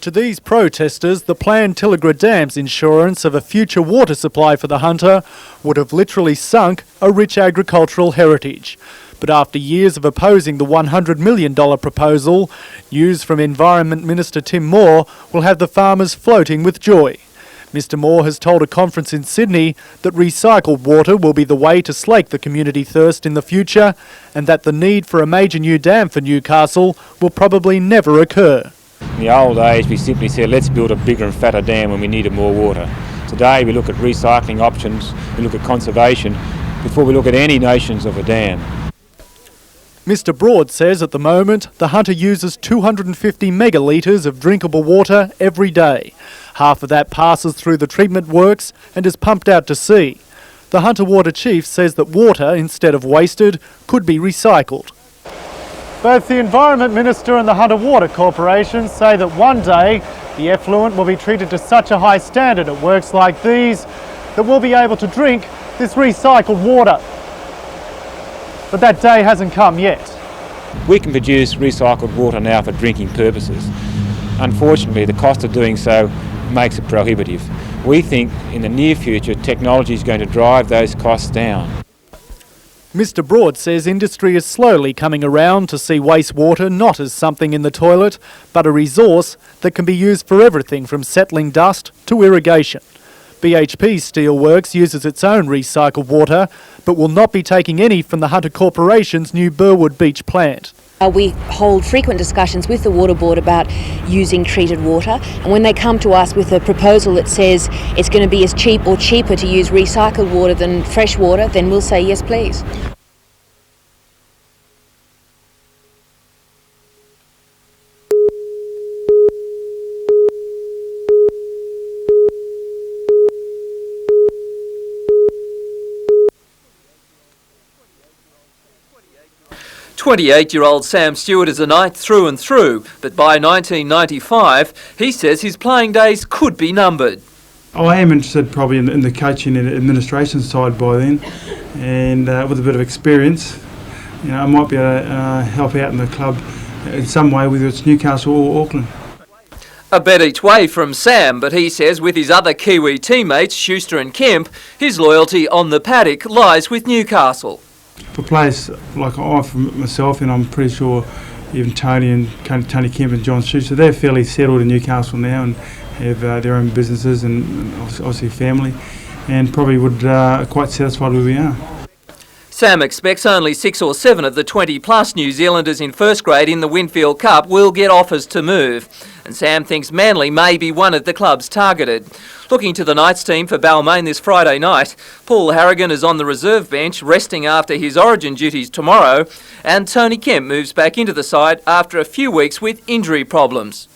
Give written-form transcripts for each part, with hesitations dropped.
To these protesters, the planned Tilligra Dam's insurance of a future water supply for the Hunter would have literally sunk a rich agricultural heritage. But after years of opposing the $100 million proposal, news from Environment Minister Tim Moore will have the farmers floating with joy. Mr Moore has told a conference in Sydney that recycled water will be the way to slake the community thirst in the future, and that the need for a major new dam for Newcastle will probably never occur. In the old days, we simply said, let's build a bigger and fatter dam when we needed more water. Today, we look at recycling options, we look at conservation, before we look at any notions of a dam. Mr Broad says at the moment, the Hunter uses 250 megalitres of drinkable water every day. Half of that passes through the treatment works and is pumped out to sea. The Hunter Water Chief says that water, instead of wasted, could be recycled. Both the Environment Minister and the Hunter Water Corporation say that one day the effluent will be treated to such a high standard at works like these that we'll be able to drink this recycled water. But that day hasn't come yet. We can produce recycled water now for drinking purposes. Unfortunately, the cost of doing so makes it prohibitive. We think in the near future technology is going to drive those costs down. Mr Broad says industry is slowly coming around to see wastewater not as something in the toilet, but a resource that can be used for everything from settling dust to irrigation. BHP's Steelworks uses its own recycled water, but will not be taking any from the Hunter Corporation's new Burwood Beach plant. We hold frequent discussions with the Water Board about using treated water, and when they come to us with a proposal that says it's going to be as cheap or cheaper to use recycled water than fresh water, then we'll say yes please. "28-year-old Sam Stewart is a knight through and through, but by 1995, he says his playing days could be numbered. I am interested probably in the coaching and administration side by then, and with a bit of experience, you know, I might be able to help out in the club in some way, whether it's Newcastle or Auckland. A bet each way from Sam, but he says with his other Kiwi teammates, Schuster and Kemp, his loyalty on the paddock lies with Newcastle. For players like myself, and I'm pretty sure even Tony Kemp and John Schuster, they're fairly settled in Newcastle now and have their own businesses and obviously family, and probably would quite satisfied where we are. Sam expects only 6 or 7 of the 20-plus New Zealanders in first grade in the Winfield Cup will get offers to move, and Sam thinks Manly may be one of the clubs targeted. Looking to the Knights team for Balmain this Friday night, Paul Harrigan is on the reserve bench resting after his origin duties tomorrow, and Tony Kemp moves back into the side after a few weeks with injury problems.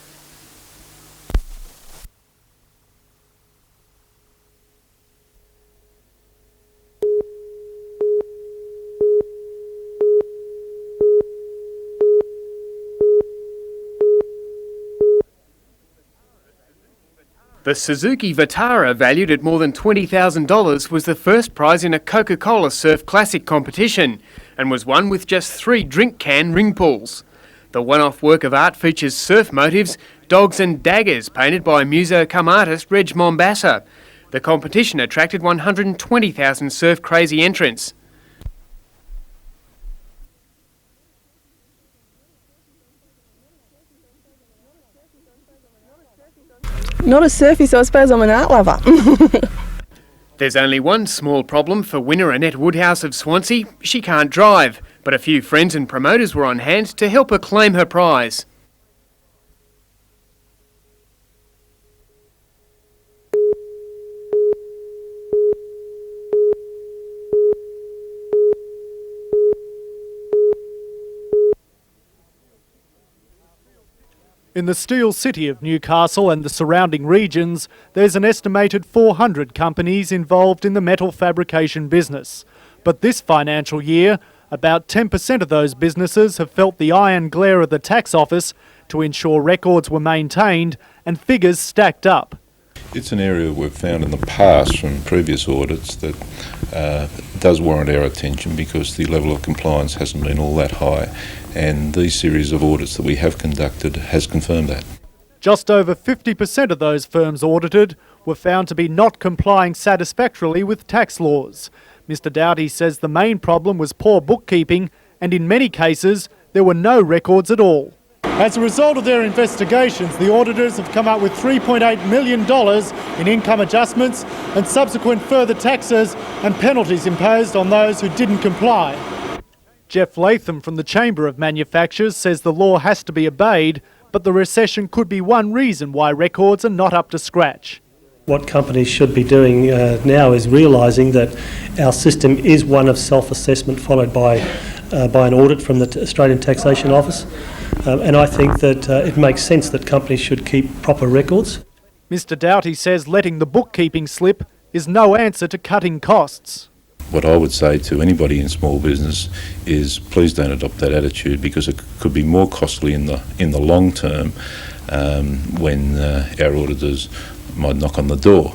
The Suzuki Vitara, valued at more than $20,000, was the first prize in a Coca-Cola Surf Classic competition and was won with just 3 drink can ring pulls. The one-off work of art features surf motifs, dogs and daggers painted by muso-cum-artist Reg Mombassa. The competition attracted 120,000 surf-crazy entrants. Not a surfie, so I suppose I'm an art lover. There's only one small problem for winner Annette Woodhouse of Swansea. She can't drive, but a few friends and promoters were on hand to help her claim her prize. In the steel city of Newcastle and the surrounding regions, there's an estimated 400 companies involved in the metal fabrication business. But this financial year, about 10% of those businesses have felt the iron glare of the tax office to ensure records were maintained and figures stacked up. It's an area we've found in the past from previous audits that does warrant our attention because the level of compliance hasn't been all that high, and these series of audits that we have conducted has confirmed that. Just over 50% of those firms audited were found to be not complying satisfactorily with tax laws. Mr Doughty says the main problem was poor bookkeeping, and in many cases there were no records at all. As a result of their investigations, the auditors have come up with $3.8 million in income adjustments and subsequent further taxes and penalties imposed on those who didn't comply. Jeff Latham from the Chamber of Manufacturers says the law has to be obeyed, but the recession could be one reason why records are not up to scratch. What companies should be doing now is realising that our system is one of self-assessment followed by an audit from the Australian Taxation Office. And I think that it makes sense that companies should keep proper records. Mr Doughty says letting the bookkeeping slip is no answer to cutting costs. What I would say to anybody in small business is please don't adopt that attitude, because it could be more costly in the long term when our auditors might knock on the door.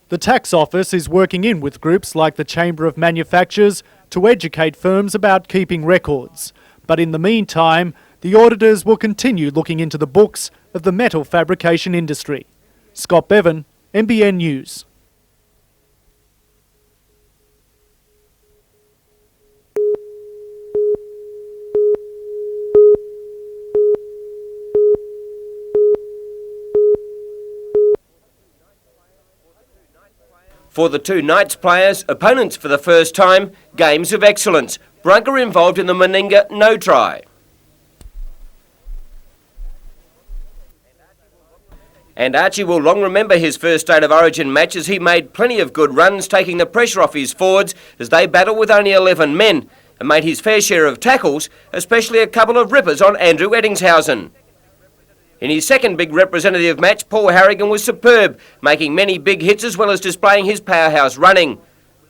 The Tax Office is working in with groups like the Chamber of Manufacturers to educate firms about keeping records. But in the meantime, the auditors will continue looking into the books of the metal fabrication industry. Scott Bevan, NBN News. For the two Knights players, opponents for the first time, games of excellence. Brunker involved in the Meninga no try. And Archie will long remember his first State of Origin match, as he made plenty of good runs, taking the pressure off his forwards as they battled with only 11 men, and made his fair share of tackles, especially a couple of rippers on Andrew Eddingshausen. In his second big representative match, Paul Harrigan was superb, making many big hits as well as displaying his powerhouse running.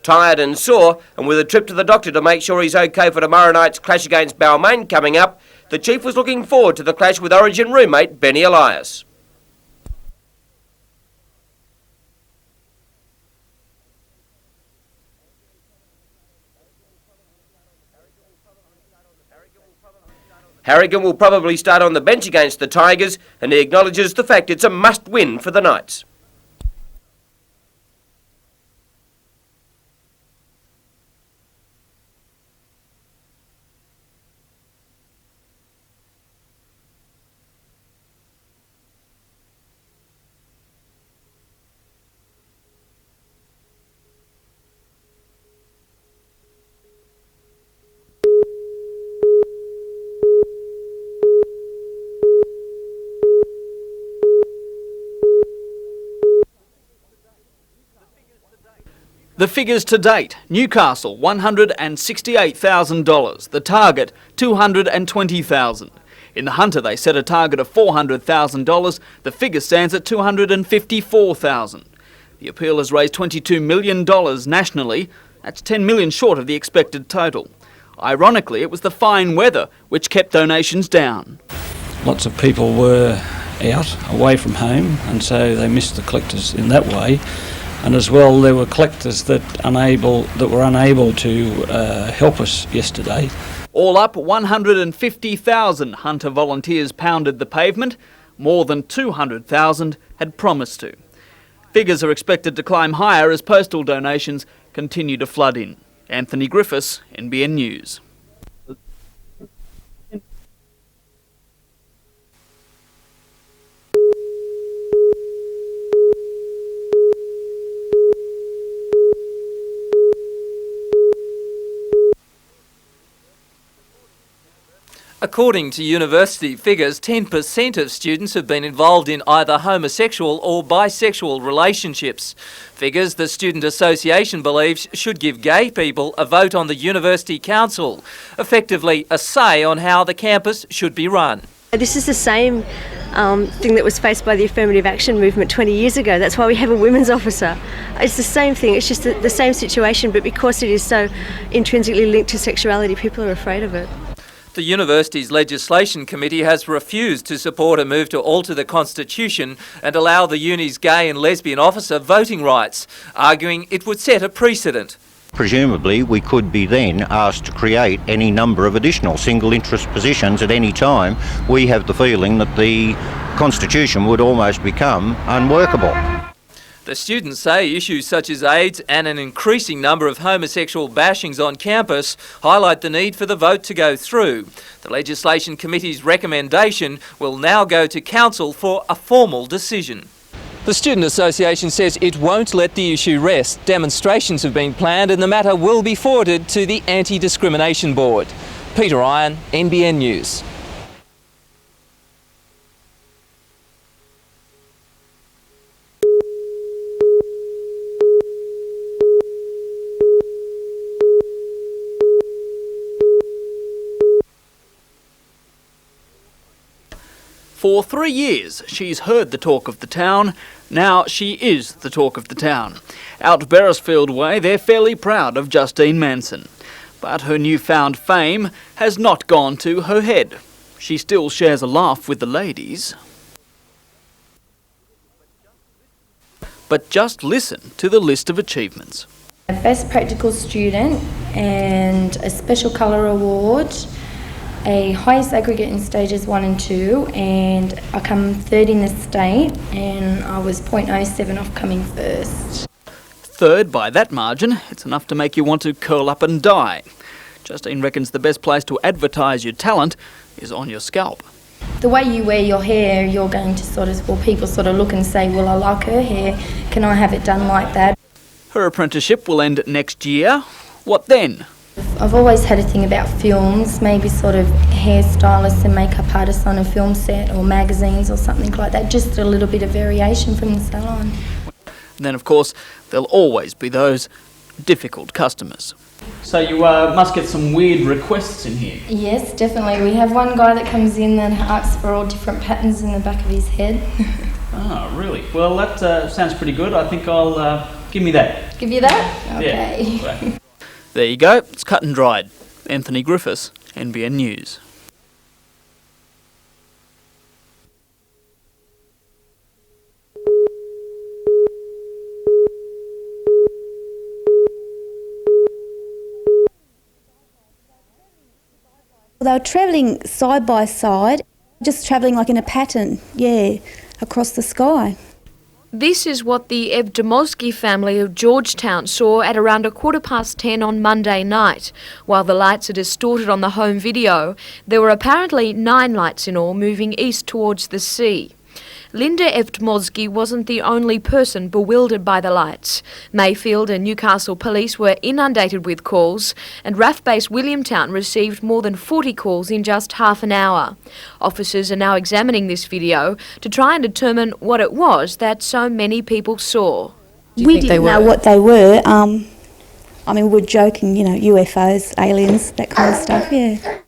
Tired and sore, and with a trip to the doctor to make sure he's okay for tomorrow night's clash against Balmain coming up, the Chief was looking forward to the clash with Origin roommate Benny Elias. Harrigan will probably start on the bench against the Tigers, and he acknowledges the fact it's a must-win for the Knights. The figures to date: Newcastle $168,000, the target $220,000. In the Hunter they set a target of $400,000, the figure stands at $254,000. The appeal has raised $22 million nationally, that's $10 million short of the expected total. Ironically, it was the fine weather which kept donations down. Lots of people were out, away from home, and so they missed the collectors in that way. And as well, there were collectors that were unable to help us yesterday. All up, 150,000 Hunter volunteers pounded the pavement. More than 200,000 had promised to. Figures are expected to climb higher as postal donations continue to flood in. Anthony Griffiths, NBN News. According to university figures, 10% of students have been involved in either homosexual or bisexual relationships. Figures the Student Association believes should give gay people a vote on the University Council, effectively a say on how the campus should be run. This is the same thing that was faced by the affirmative action movement 20 years ago. That's why we have a women's officer. It's the same thing, it's just the same situation, but because it is so intrinsically linked to sexuality, people are afraid of it. The university's legislation committee has refused to support a move to alter the constitution and allow the uni's gay and lesbian officer voting rights, arguing it would set a precedent. Presumably we could be then asked to create any number of additional single interest positions at any time. We have the feeling that the constitution would almost become unworkable. The students say issues such as AIDS and an increasing number of homosexual bashings on campus highlight the need for the vote to go through. The Legislation Committee's recommendation will now go to Council for a formal decision. The Student Association says it won't let the issue rest. Demonstrations have been planned and the matter will be forwarded to the Anti-Discrimination Board. Peter Ryan, NBN News. For 3 years, she's heard the talk of the town. Now she is the talk of the town. Out Beresfield Way, they're fairly proud of Justine Manson. But her newfound fame has not gone to her head. She still shares a laugh with the ladies. But just listen to the list of achievements. A Best Practical Student and a Special Colour Award, a highest aggregate in stages 1 and 2, and I come third in the state, and I was 0.07 off coming first. Third by that margin, it's enough to make you want to curl up and die. Justine reckons the best place to advertise your talent is on your scalp. The way you wear your hair, you're going to people sort of look and say, well, I like her hair, can I have it done like that? Her apprenticeship will end next year. What then? I've always had a thing about films, maybe sort of hairstylists and makeup artists on a film set or magazines or something like that, just a little bit of variation from the salon. And then, of course, there'll always be those difficult customers. So you must get some weird requests in here. Yes, definitely. We have one guy that comes in that asks for all different patterns in the back of his head. Oh, really? Well, that sounds pretty good. I think I'll... give me that. Give you that? Okay. Yeah. Right. There you go. It's cut and dried. Anthony Griffiths, NBN News. They were travelling side by side, just travelling like in a pattern, across the sky. This is what the Evdomowski family of Georgetown saw at around 10:15 on Monday night. While the lights are distorted on the home video, there were apparently 9 lights in all moving east towards the sea. Linda Evdomowski wasn't the only person bewildered by the lights. Mayfield and Newcastle police were inundated with calls, and RAF-based Williamtown received more than 40 calls in just half an hour. Officers are now examining this video to try and determine what it was that so many people saw. We didn't know what they were. We're joking, UFOs, aliens, that kind of stuff, yeah.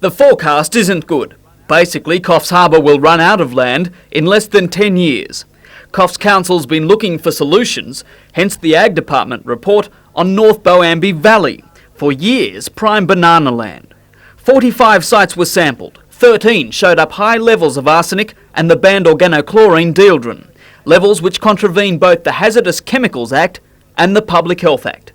The forecast isn't good. Basically, Coffs Harbour will run out of land in less than 10 years. Coffs Council's been looking for solutions, hence the Ag Department report on North Boambi Valley. For years, prime banana land. 45 sites were sampled. 13 showed up high levels of arsenic and the banned organochlorine dieldrin, levels which contravene both the Hazardous Chemicals Act and the Public Health Act.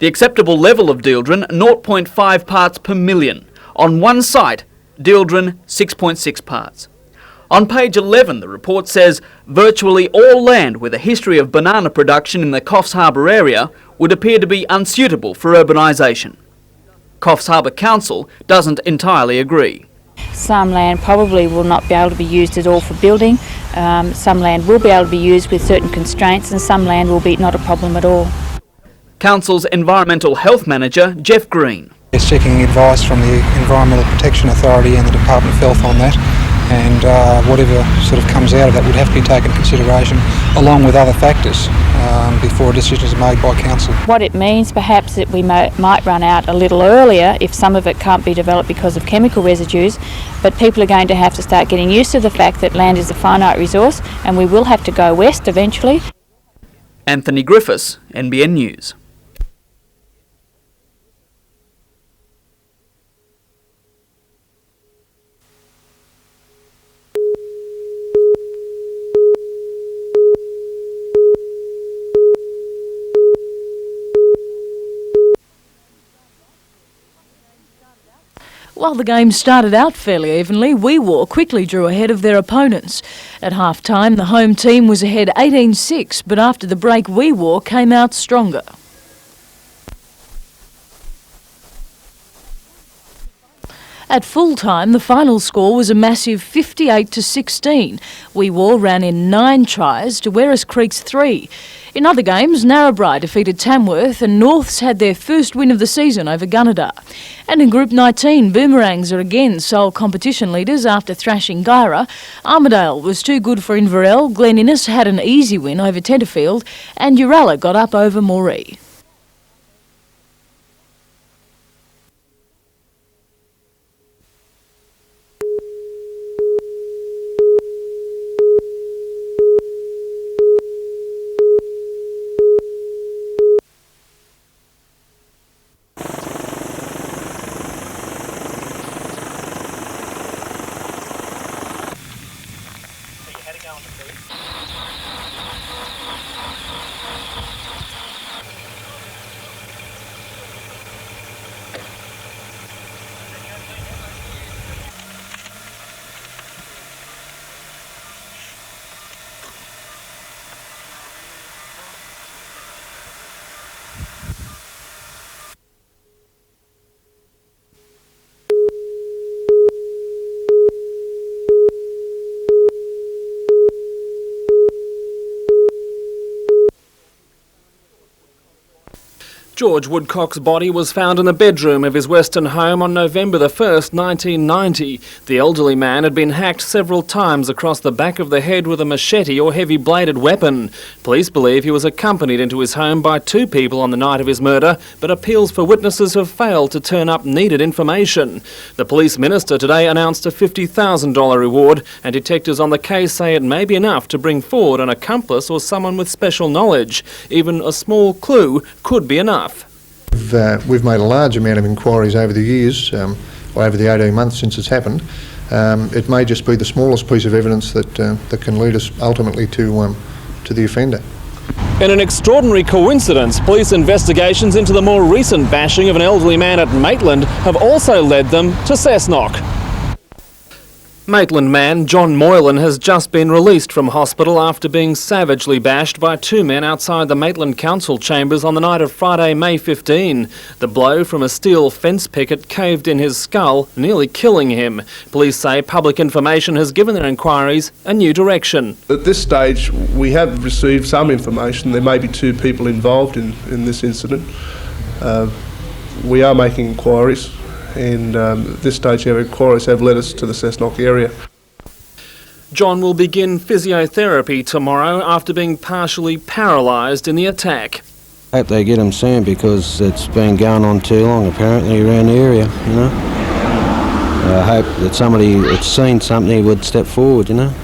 The acceptable level of dieldrin, 0.5 parts per million. On one site, dieldrin 6.6 parts. On page 11, the report says virtually all land with a history of banana production in the Coffs Harbour area would appear to be unsuitable for urbanisation. Coffs Harbour Council doesn't entirely agree. Some land probably will not be able to be used at all for building. Some land will be able to be used with certain constraints, and some land will be not a problem at all. Council's Environmental Health Manager, Jeff Green. We're seeking advice from the Environmental Protection Authority and the Department of Health on that, and whatever sort of comes out of that would have to be taken into consideration along with other factors before a decision is made by Council. What it means perhaps that we might run out a little earlier if some of it can't be developed because of chemical residues, but people are going to have to start getting used to the fact that land is a finite resource and we will have to go west eventually. Anthony Griffiths, NBN News. While the game started out fairly evenly, Wee Waa quickly drew ahead of their opponents. At half-time, the home team was ahead 18-6, but after the break, Wee Waa came out stronger. At full-time, the final score was a massive 58-16. Wee Waa ran in 9 tries to Werris Creek's 3. In other games, Narrabri defeated Tamworth and Norths had their first win of the season over Gunnedah. And in Group 19, Boomerangs are again sole competition leaders after thrashing Gyra. Armidale was too good for Inverell, Glen Innes had an easy win over Tenterfield and Uralla got up over Moree. George Woodcock's body was found in the bedroom of his Western home on November the 1st, 1990. The elderly man had been hacked several times across the back of the head with a machete or heavy-bladed weapon. Police believe he was accompanied into his home by 2 people on the night of his murder, but appeals for witnesses have failed to turn up needed information. The police minister today announced a $50,000 reward, and detectives on the case say it may be enough to bring forward an accomplice or someone with special knowledge. Even a small clue could be enough. We've made a large amount of inquiries over the years, over the 18 months since it's happened. It may just be the smallest piece of evidence that can lead us ultimately to the offender. In an extraordinary coincidence, police investigations into the more recent bashing of an elderly man at Maitland have also led them to Cessnock. Maitland man John Moylan has just been released from hospital after being savagely bashed by 2 men outside the Maitland Council chambers on the night of Friday, May 15. The blow from a steel fence picket caved in his skull, nearly killing him. Police say public information has given their inquiries a new direction. At this stage, we have received some information. There may be 2 people involved in this incident. We are making inquiries. And at this stage, our inquiries have led us to the Cessnock area. John will begin physiotherapy tomorrow after being partially paralysed in the attack. I hope they get him soon because it's been going on too long apparently around the area, you know. I hope that somebody that's seen something would step forward, you know.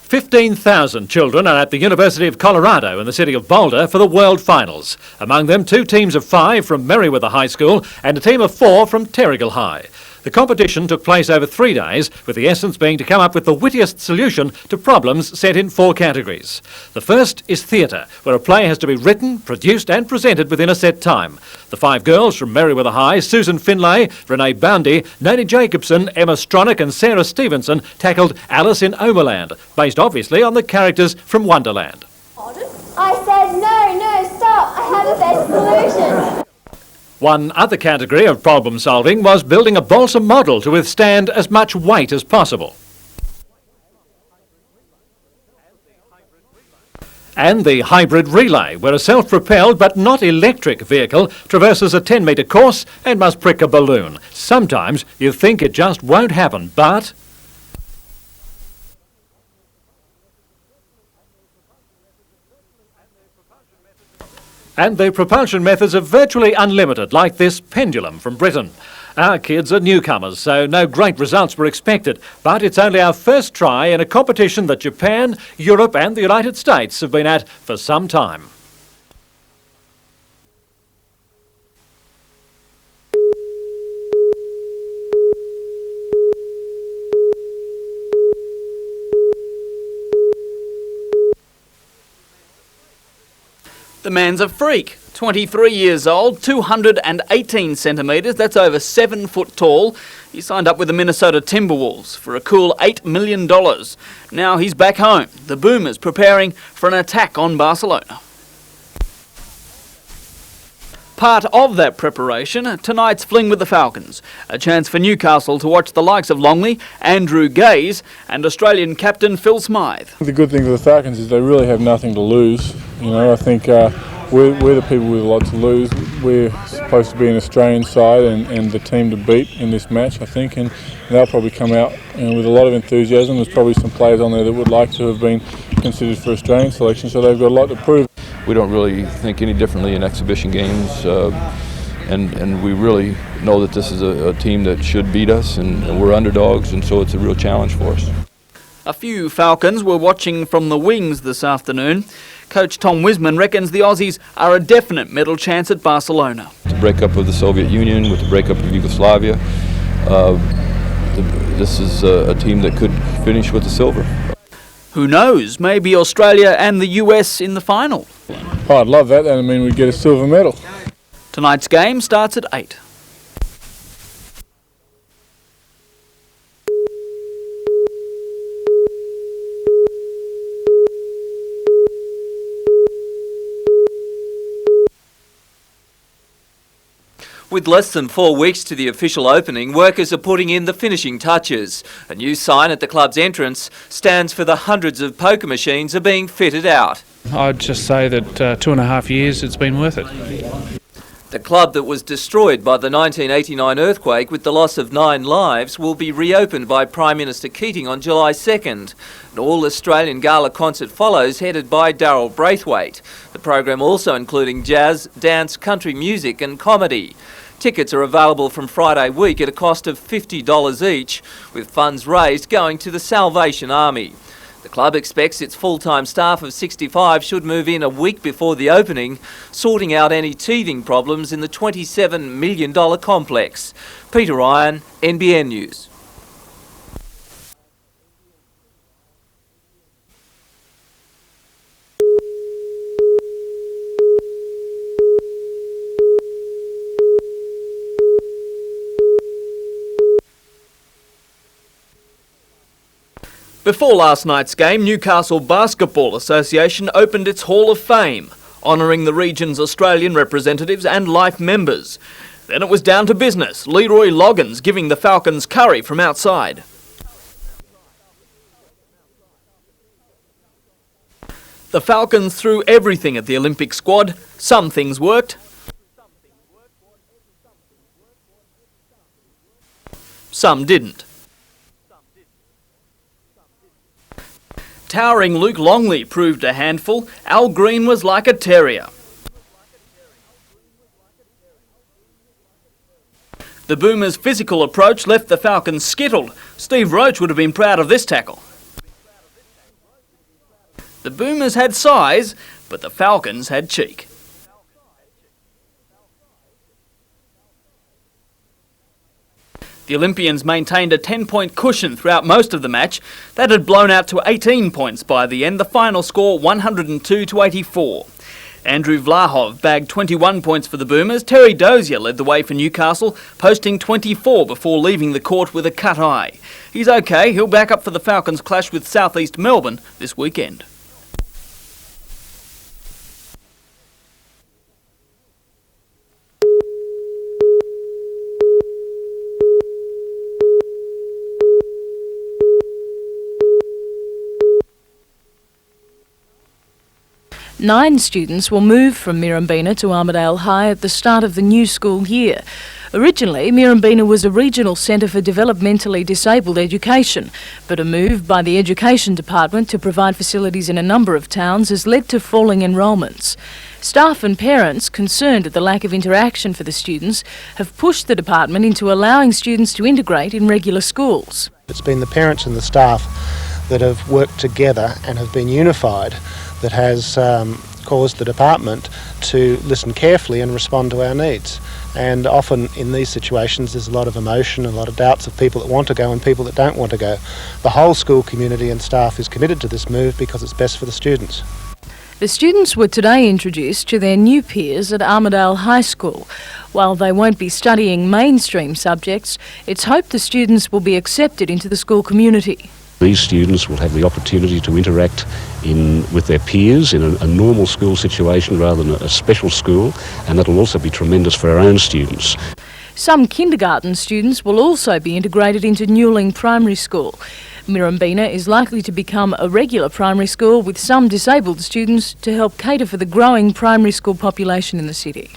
$15,000 children are at the University of Colorado in the city of Boulder for the World Finals. Among them, 2 teams of 5 from Merriweather High School and a team of 4 from Terrigal High. The competition took place over 3 days, with the essence being to come up with the wittiest solution to problems set in 4 categories. The first is theatre, where a play has to be written, produced and presented within a set time. The 5 girls from Merriweather High, Susan Finlay, Renee Boundy, Noni Jacobson, Emma Stronach and Sarah Stevenson, tackled Alice in Omerland, based obviously on the characters from Wonderland. I said no, stop, I have a better solution. One other category of problem solving was building a balsa model to withstand as much weight as possible. And the hybrid relay, where a self-propelled but not electric vehicle traverses a 10-metre course and must prick a balloon. Sometimes you think it just won't happen, but... And the propulsion methods are virtually unlimited, like this pendulum from Britain. Our kids are newcomers, so no great results were expected, but it's only our first try in a competition that Japan, Europe and the United States have been at for some time. The man's a freak. 23 years old, 218 centimetres, that's over 7 foot tall. He signed up with the Minnesota Timberwolves for a cool $8 million. Now he's back home. The Boomers preparing for an attack on Barcelona. Part of that preparation, tonight's fling with the Falcons. A chance for Newcastle to watch the likes of Longley, Andrew Gaze and Australian captain Phil Smythe. The good thing for the Falcons is they really have nothing to lose. You know, I think we're the people with a lot to lose. We're supposed to be an Australian side and the team to beat in this match, I think, and they'll probably come out with a lot of enthusiasm. There's probably some players on there that would like to have been considered for Australian selection, so they've got a lot to prove. We don't really think any differently in exhibition games, and we really know that this is a team that should beat us, and we're underdogs, and so it's a real challenge for us. A few Falcons were watching from the wings this afternoon. Coach Tom Wisman reckons the Aussies are a definite medal chance at Barcelona. The breakup of the Soviet Union, with the breakup of Yugoslavia, this is a team that could finish with the silver. Who knows, maybe Australia and the US in the final. Oh, I'd love that. That'd mean we'd get a silver medal. Tonight's game starts at 8. With less than 4 weeks to the official opening, workers are putting in the finishing touches. A new sign at the club's entrance stands for the hundreds of poker machines are being fitted out. I'd just say that 2.5 years it's been worth it. The club that was destroyed by the 1989 earthquake with the loss of 9 lives will be reopened by Prime Minister Keating on July 2nd. An all-Australian gala concert follows, headed by Darryl Braithwaite. The program also including jazz, dance, country music and comedy. Tickets are available from Friday week at a cost of $50 each, with funds raised going to the Salvation Army. The club expects its full-time staff of 65 should move in a week before the opening, sorting out any teething problems in the $27 million complex. Peter Ryan, NBN News. Before last night's game, Newcastle Basketball Association opened its Hall of Fame, honouring the region's Australian representatives and life members. Then it was down to business, Leroy Loggins giving the Falcons curry from outside. The Falcons threw everything at the Olympic squad. Some things worked, some didn't. Towering Luke Longley proved a handful. Al Green was like a terrier. The Boomers' physical approach left the Falcons skittled. Steve Roach would have been proud of this tackle. The Boomers had size, but the Falcons had cheek. The Olympians maintained a 10-point cushion throughout most of the match. That had blown out to 18 points by the end, the final score 102-84. Andrew Vlahov bagged 21 points for the Boomers. Terry Dozier led the way for Newcastle, posting 24 before leaving the court with a cut eye. He's okay, he'll back up for the Falcons' clash with South East Melbourne this weekend. Nine students will move from Mirrambina to Armidale High at the start of the new school year. Originally, Mirrambina was a regional centre for developmentally disabled education, but a move by the Education Department to provide facilities in a number of towns has led to falling enrolments. Staff and parents, concerned at the lack of interaction for the students, have pushed the department into allowing students to integrate in regular schools. It's been the parents and the staff that have worked together and have been unified that has caused the department to listen carefully and respond to our needs. And often in these situations there's a lot of emotion, a lot of doubts of people that want to go and people that don't want to go. The whole school community and staff is committed to this move because it's best for the students. The students were today introduced to their new peers at Armidale High School. While they won't be studying mainstream subjects, it's hoped the students will be accepted into the school community. These students will have the opportunity to interact with their peers in a normal school situation rather than a special school, and that will also be tremendous for our own students. Some kindergarten students will also be integrated into Newling Primary School. Mirrambina is likely to become a regular primary school with some disabled students to help cater for the growing primary school population in the city.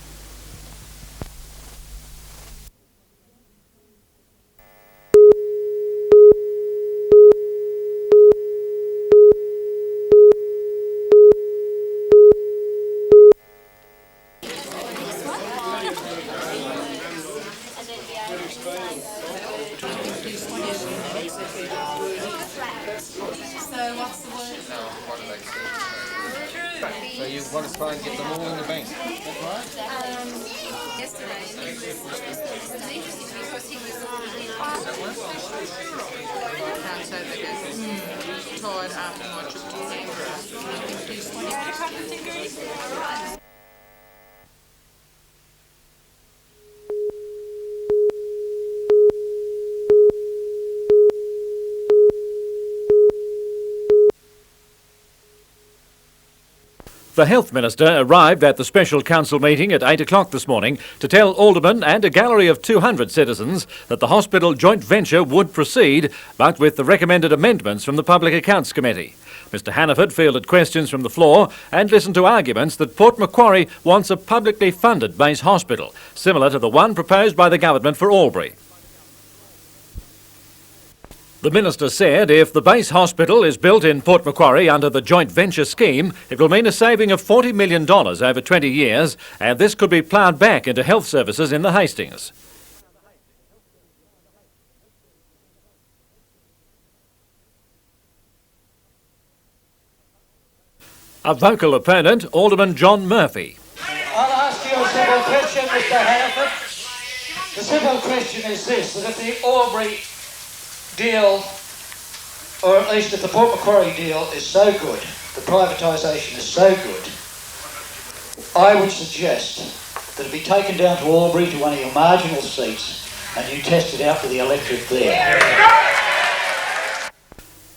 So you want to try and get them all in the bank, is that right? Yesterday, it was interesting because he was can't say that he's tired after my trip to Canberra. The Health Minister arrived at the special council meeting at 8 o'clock this morning to tell aldermen and a gallery of 200 citizens that the hospital joint venture would proceed, but with the recommended amendments from the Public Accounts Committee. Mr Hannaford fielded questions from the floor and listened to arguments that Port Macquarie wants a publicly funded base hospital, similar to the one proposed by the government for Albury. The Minister said if the base hospital is built in Port Macquarie under the joint venture scheme, it will mean a saving of $40 million over 20 years, and this could be ploughed back into health services in the Hastings. A vocal opponent, Alderman John Murphy. I'll ask you a simple question, Mr Hannaford. The simple question is this, that if the Albury deal, or at least if the Port Macquarie deal is so good, the privatisation is so good, I would suggest that it be taken down to Albury to one of your marginal seats and you test it out for the electorate there.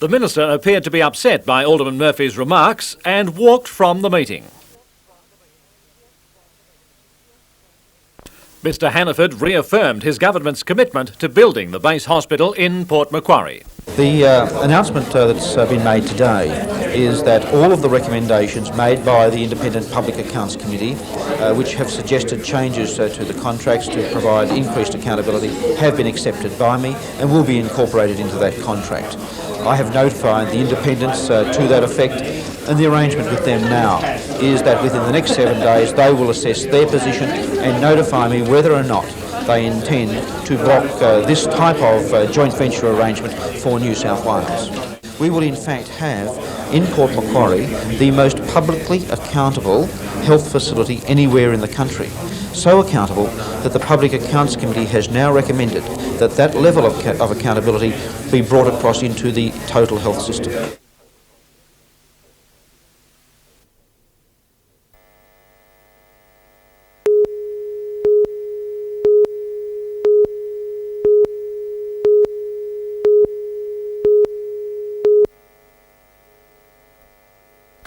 The Minister appeared to be upset by Alderman Murphy's remarks and walked from the meeting. Mr Hannaford reaffirmed his government's commitment to building the base hospital in Port Macquarie. The announcement that's been made today is that all of the recommendations made by the Independent Public Accounts Committee, which have suggested changes to the contracts to provide increased accountability, have been accepted by me and will be incorporated into that contract. I have notified the independents to that effect, and the arrangement with them now is that within the next 7 days they will assess their position and notify me whether or not they intend to block this type of joint venture arrangement for New South Wales. We will in fact have in Port Macquarie the most publicly accountable health facility anywhere in the country. So accountable that the Public Accounts Committee has now recommended that that level of accountability be brought across into the total health system.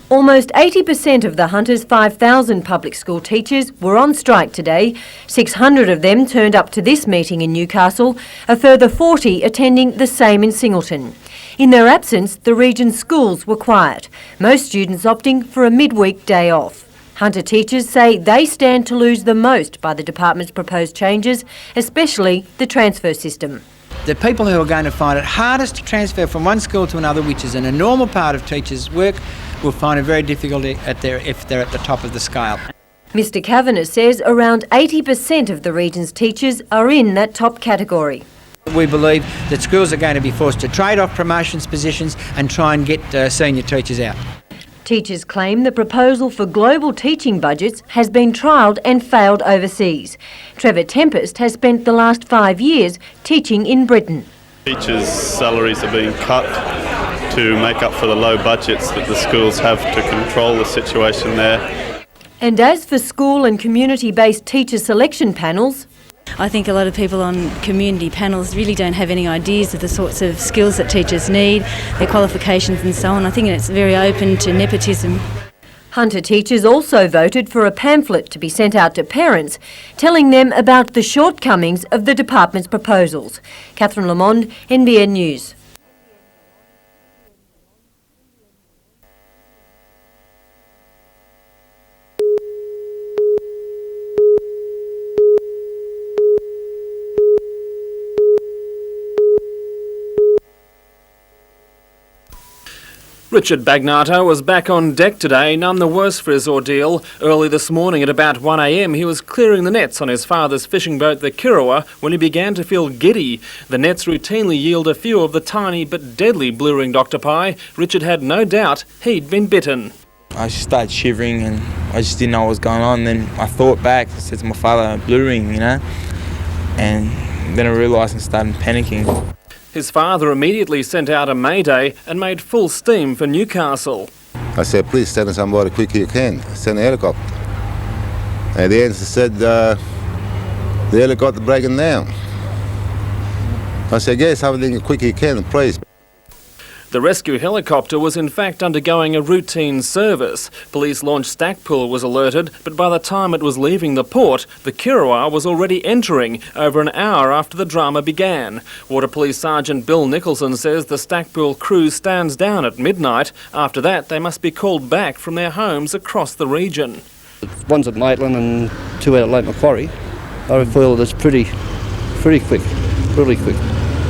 Almost 80% of the Hunter's 5,000 public school teachers were on strike today. 600 of them turned up to this meeting in Newcastle, a further 40 attending the same in Singleton. In their absence, the region's schools were quiet, most students opting for a midweek day off. Hunter teachers say they stand to lose the most by the department's proposed changes, especially the transfer system. The people who are going to find it hardest to transfer from one school to another, which is a normal part of teachers' work, will find it very difficult if they're at the top of the scale. Mr Kavanagh says around 80% of the region's teachers are in that top category. We believe that schools are going to be forced to trade off promotions positions and try and get senior teachers out. Teachers claim the proposal for global teaching budgets has been trialled and failed overseas. Trevor Tempest has spent the last 5 years teaching in Britain. Teachers' salaries are being cut to make up for the low budgets that the schools have to control the situation there. And as for school and community-based teacher selection panels, I think a lot of people on community panels really don't have any ideas of the sorts of skills that teachers need, their qualifications and so on. I think it's very open to nepotism. Hunter teachers also voted for a pamphlet to be sent out to parents, telling them about the shortcomings of the department's proposals. Catherine Lamond, NBN News. Richard Bagnato was back on deck today, none the worse for his ordeal. Early this morning at about 1 a.m, he was clearing the nets on his father's fishing boat, the Kirawa, when he began to feel giddy. The nets routinely yield a few of the tiny but deadly blue-ringed octopi. Richard had no doubt he'd been bitten. I just started shivering and I just didn't know what was going on. Then I thought back, I said to my father, blue ring, you know, and then I realised and started panicking. His father immediately sent out a mayday and made full steam for Newcastle. I said, please send somebody quick you can, send a helicopter. And the answer said, the helicopter breaking down. I said, yes, everything quick you can, please. The rescue helicopter was in fact undergoing a routine service. Police launched Stackpool was alerted, but by the time it was leaving the port, the Kirawa was already entering, over an hour after the drama began. Water Police Sergeant Bill Nicholson says the Stackpool crew stands down at midnight. After that, they must be called back from their homes across the region. One's at Maitland and two out at Lake Macquarie. I feel that it's pretty quick, really quick.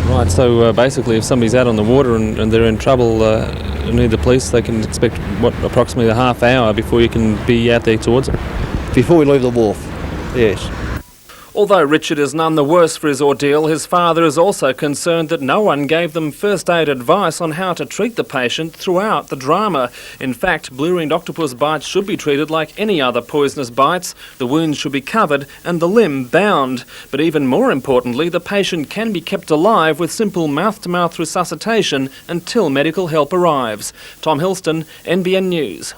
Right, so basically if somebody's out on the water and they're in trouble and need the police, they can expect, approximately a half hour before you can be out there towards them? Before we leave the wharf, yes. Although Richard is none the worse for his ordeal, his father is also concerned that no one gave them first aid advice on how to treat the patient throughout the drama. In fact, blue-ringed octopus bites should be treated like any other poisonous bites. The wounds should be covered and the limb bound. But even more importantly, the patient can be kept alive with simple mouth-to-mouth resuscitation until medical help arrives. Tom Hilston, NBN News.